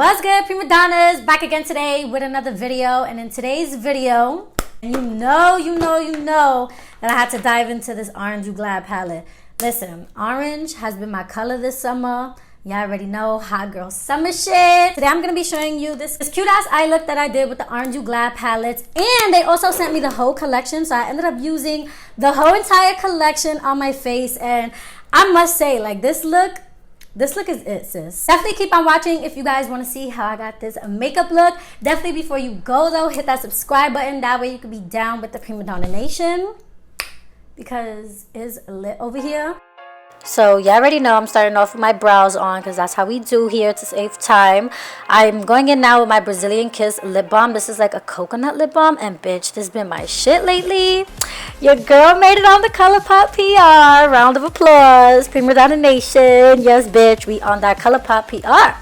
What's good, prima donnas? Back again today with another video. And in today's video, you know that I had to dive into this Orange You Glad palette. Listen, orange has been my color this summer. Y'all already know, hot girl summer shit. Today I'm gonna be showing you this cute ass eye look that I did with the Orange You Glad palettes. And they also sent me the whole collection, so I ended up using the whole entire collection on my face. And I must say, like, this look is it, sis. Definitely keep on watching if you guys want to see how I got this makeup look. Definitely before you go though, hit that subscribe button. That way you can be down with the Prima Donna Nation, because it's lit over here. So you already know I'm starting off with my brows on because that's how we do here to save time. I'm going in now with my Brazilian Kiss lip balm. This is like a coconut lip balm, and bitch, this has been my shit lately. Your girl made it on the Colourpop PR. Round of applause. Prima Donna Nation. Yes, bitch, we on that Colourpop PR.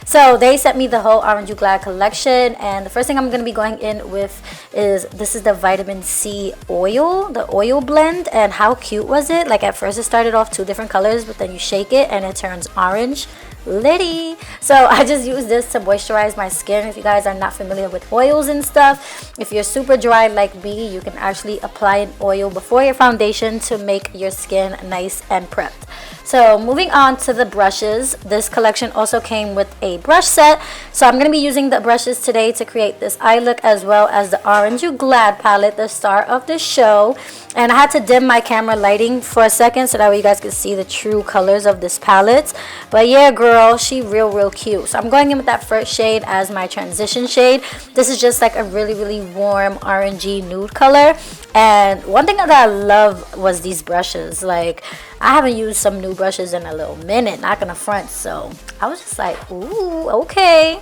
So they sent me the whole Orange You Glad collection, and the first thing I'm going to be going in with is, this is the vitamin C oil, the oil blend. And how cute was it? Like, at first it started off two different colors, but then you shake it and it turns orange. Litty. So I just use this to moisturize my skin. If you guys are not familiar with oils and stuff, if you're super dry like me, you can actually apply an oil before your foundation to make your skin nice and prepped. So moving on to the brushes, this collection also came with a brush set. So I'm going to be using the brushes today to create this eye look, as well as the Orange You Glad palette, the star of the show. And I had to dim my camera lighting for a second so that way you guys could see the true colors of this palette. But yeah, girl, she real cute. So I'm going in with that first shade as my transition shade. This is just like a really warm orangey nude color. And one thing that I love was these brushes. Like, I haven't used some new brushes in a little minute, not gonna front. So I was just like, ooh, okay.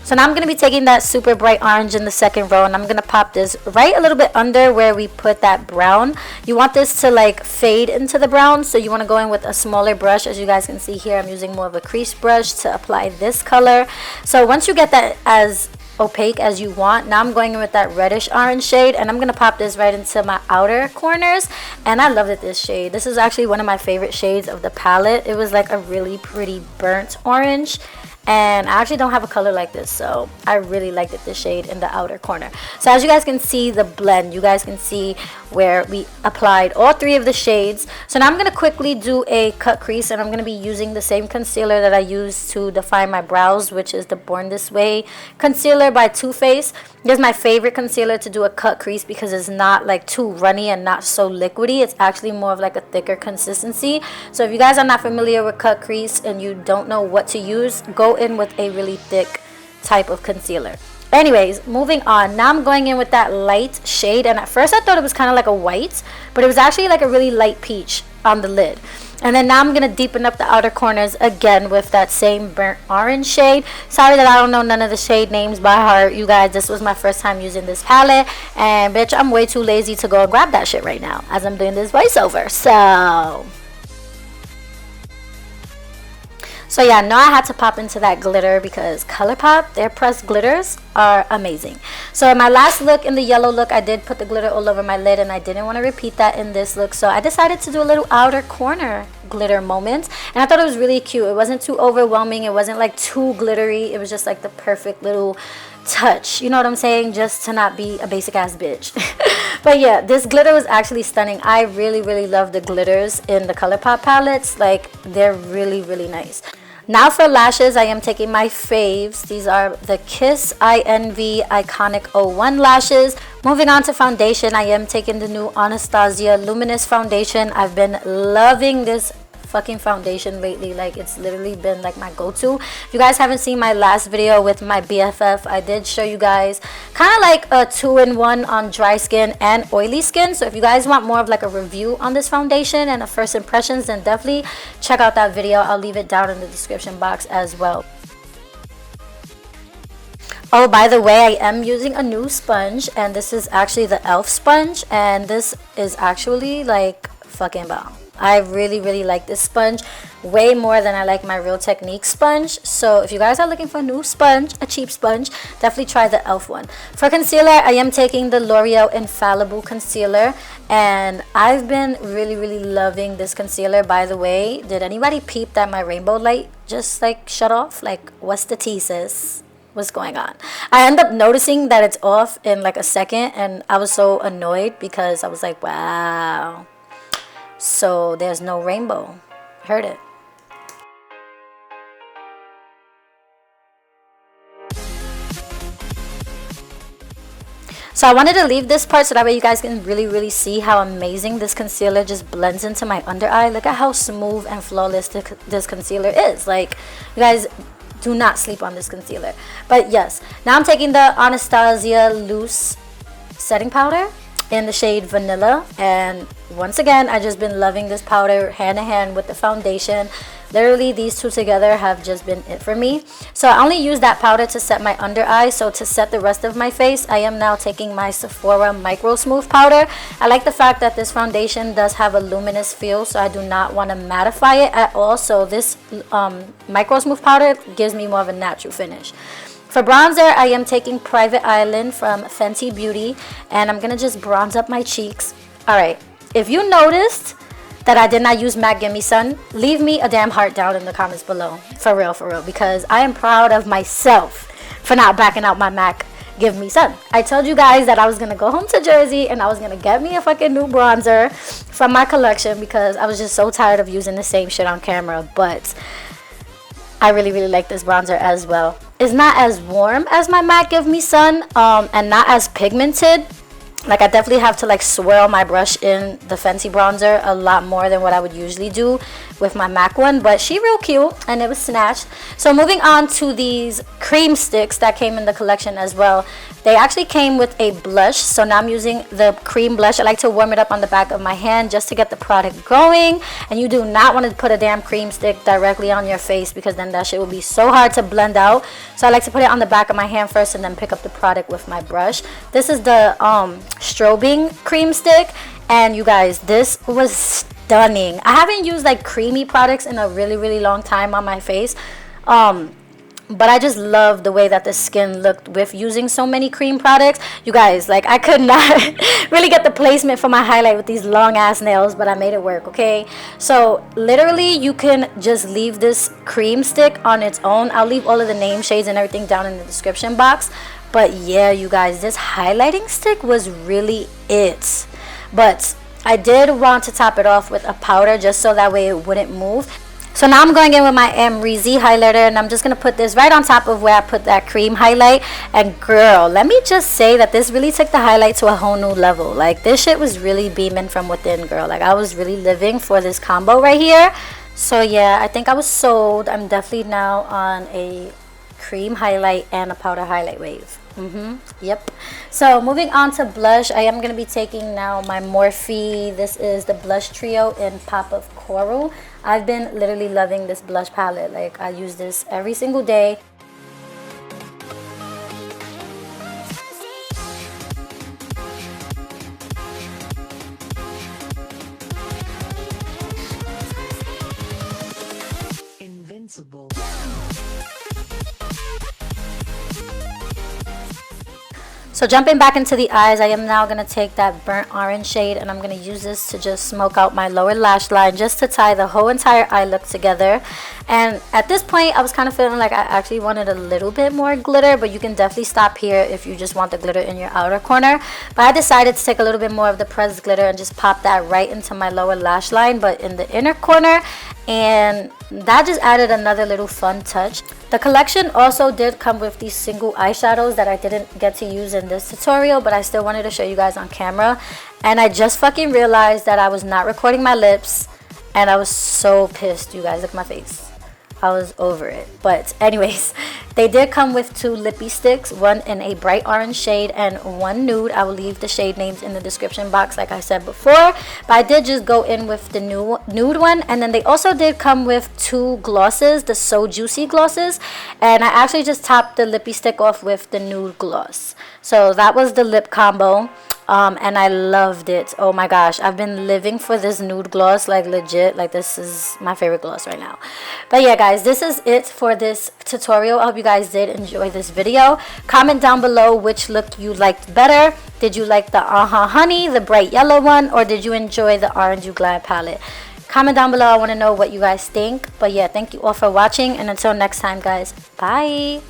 So now I'm going to be taking that super bright orange in the second row, and I'm going to pop this right a little bit under where we put that brown. You want this to like fade into the brown, so you want to go in with a smaller brush. As you guys can see here, I'm using more of a crease brush to apply this color. So once you get that as opaque as you want, now I'm going in with that reddish orange shade, and I'm going to pop this right into my outer corners. And I love this shade. This is actually one of my favorite shades of the palette. It was like a really pretty burnt orange. And I actually don't have a color like this, so I really liked this shade in the outer corner. So as you guys can see the blend, you guys can see where we applied all three of the shades. So now I'm going to quickly do a cut crease, and I'm going to be using the same concealer that I used to define my brows, which is the Born This Way concealer by Too Faced. This is my favorite concealer to do a cut crease because it's not like too runny and not so liquidy. It's actually more of like a thicker consistency. So if you guys are not familiar with cut crease and you don't know what to use, go in with a really thick type of concealer. Anyways, moving on. Now I'm going in with that light shade, and at first I thought it was kind of like a white, but it was actually like a really light peach on the lid. And then now I'm going to deepen up the outer corners again with that same burnt orange shade. Sorry that I don't know none of the shade names by heart, you guys. This was my first time using this palette, and bitch, I'm way too lazy to go and grab that shit right now as I'm doing this voiceover. So yeah, now I had to pop into that glitter because Colourpop, their pressed glitters are amazing. So in my last look, in the yellow look, I did put the glitter all over my lid, and I didn't want to repeat that in this look. So I decided to do a little outer corner glitter moment, and I thought it was really cute. It wasn't too overwhelming. It wasn't like too glittery. It was just like the perfect little touch, you know what I'm saying, just to not be a basic ass bitch. But yeah, this glitter was actually stunning. I really love the glitters in the Colourpop palettes. Like, they're really nice. Now for lashes, I am taking my faves. These are the Kiss INV Iconic 01 lashes. Moving on to foundation, I am taking the new Anastasia Luminous Foundation. I've been loving this fucking foundation lately. Like, it's literally been like my go-to. If you guys haven't seen my last video with my BFF, I did show you guys kind of like a 2-in-1 on dry skin and oily skin. So if you guys want more of like a review on this foundation and a first impressions, then definitely check out that video. I'll leave it down in the description box as well. Oh, by the way, I am using a new sponge, and this is actually the e.l.f. sponge, and this is actually like fucking bomb. I really like this sponge way more than I like my Real Technique sponge. So if you guys are looking for a new sponge, a cheap sponge, definitely try the e.l.f. one. For concealer, I am taking the L'Oreal Infallible Concealer, and I've been really loving this concealer. By the way, did anybody peep that my rainbow light just like shut off? Like, what's the tea, sis? What's going on? I end up noticing that it's off in like a second, and I was so annoyed because I was like, wow, so there's no rainbow. Heard it. So I wanted to leave this part so that way you guys can really see how amazing this concealer just blends into my under eye. Look at how smooth and flawless this concealer is. Like, you guys, do not sleep on this concealer. But yes, now I'm taking the Anastasia Loose Setting Powder in the shade Vanilla, and once again, I just been loving this powder hand in hand with the foundation. Literally, these two together have just been it for me. So I only use that powder to set my under eye. So to set the rest of my face, I am now taking my Sephora Micro Smooth powder. I like the fact that this foundation does have a luminous feel, so I do not want to mattify it at all. So this Micro Smooth powder gives me more of a natural finish. For bronzer, I am taking Private Island from Fenty Beauty, and I'm going to just bronze up my cheeks. Alright, if you noticed that I did not use MAC Gimme Sun, leave me a damn heart down in the comments below. For real, because I am proud of myself for not backing out my MAC Give Me Sun. I told you guys that I was going to go home to Jersey and I was going to get me a fucking new bronzer from my collection because I was just so tired of using the same shit on camera. But I really like this bronzer as well. It's not as warm as my MAC Give Me Sun, and not as pigmented. Like, I definitely have to like swirl my brush in the Fenty bronzer a lot more than what I would usually do with my MAC one, but she real cute and it was snatched. So moving on to these cream sticks that came in the collection as well. They actually came with a blush, so now I'm using the cream blush. I like to warm it up on the back of my hand just to get the product going, and you do not want to put a damn cream stick directly on your face because then that shit will be so hard to blend out. So I like to put it on the back of my hand first and then pick up the product with my brush. This is the strobing cream stick, and you guys, this was stunning. I haven't used like creamy products in a really long time on my face, but I just love the way that the skin looked with using so many cream products. You guys, like, I could not really get the placement for my highlight with these long ass nails, but I made it work, okay? So literally you can just leave this cream stick on its own. I'll leave all of the name shades and everything down in the description box. But yeah, you guys, this highlighting stick was really it. But I did want to top it off with a powder just so that way it wouldn't move. So now I'm going in with my Amrezy highlighter, and I'm just going to put this right on top of where I put that cream highlight. And girl, let me just say that this really took the highlight to a whole new level. Like, this shit was really beaming from within, girl. Like, I was really living for this combo right here. So yeah, I think I was sold. I'm definitely now on a cream highlight and a powder highlight wave. Yep. So moving on to blush, I am going to be taking now my Morphe. This is the blush trio in Pop of Coral. I've been literally loving this blush palette. Like, I use this every single day. Invincible. So jumping back into the eyes, I am now going to take that burnt orange shade and I'm going to use this to just smoke out my lower lash line just to tie the whole entire eye look together. And at this point, I was kind of feeling like I actually wanted a little bit more glitter, but you can definitely stop here if you just want the glitter in your outer corner. But I decided to take a little bit more of the pressed glitter and just pop that right into my lower lash line, but in the inner corner. And that just added another little fun touch. The collection also did come with these single eyeshadows that I didn't get to use in this tutorial, but I still wanted to show you guys on camera. And I just fucking realized that I was not recording my lips, and I was so pissed. You guys, look at my face. I was over it. But anyways, they did come with two lippy sticks, one in a bright orange shade and one nude. I will leave the shade names in the description box like I said before, but I did just go in with the nude one. And then they also did come with two glosses, the So Juicy glosses, and I actually just topped the lippy stick off with the nude gloss. So that was the lip combo. and I loved it. Oh my gosh, I've been living for this nude gloss, like legit. Like this is my favorite gloss right now. But yeah guys, this is it for this tutorial. I hope you guys did enjoy this video. Comment down below which look you liked better. Did you like the Honey, the bright yellow one, or did you enjoy the Orange You Glad palette? Comment down below. I want to know what you guys think. But yeah, thank you all for watching, and until next time guys, bye.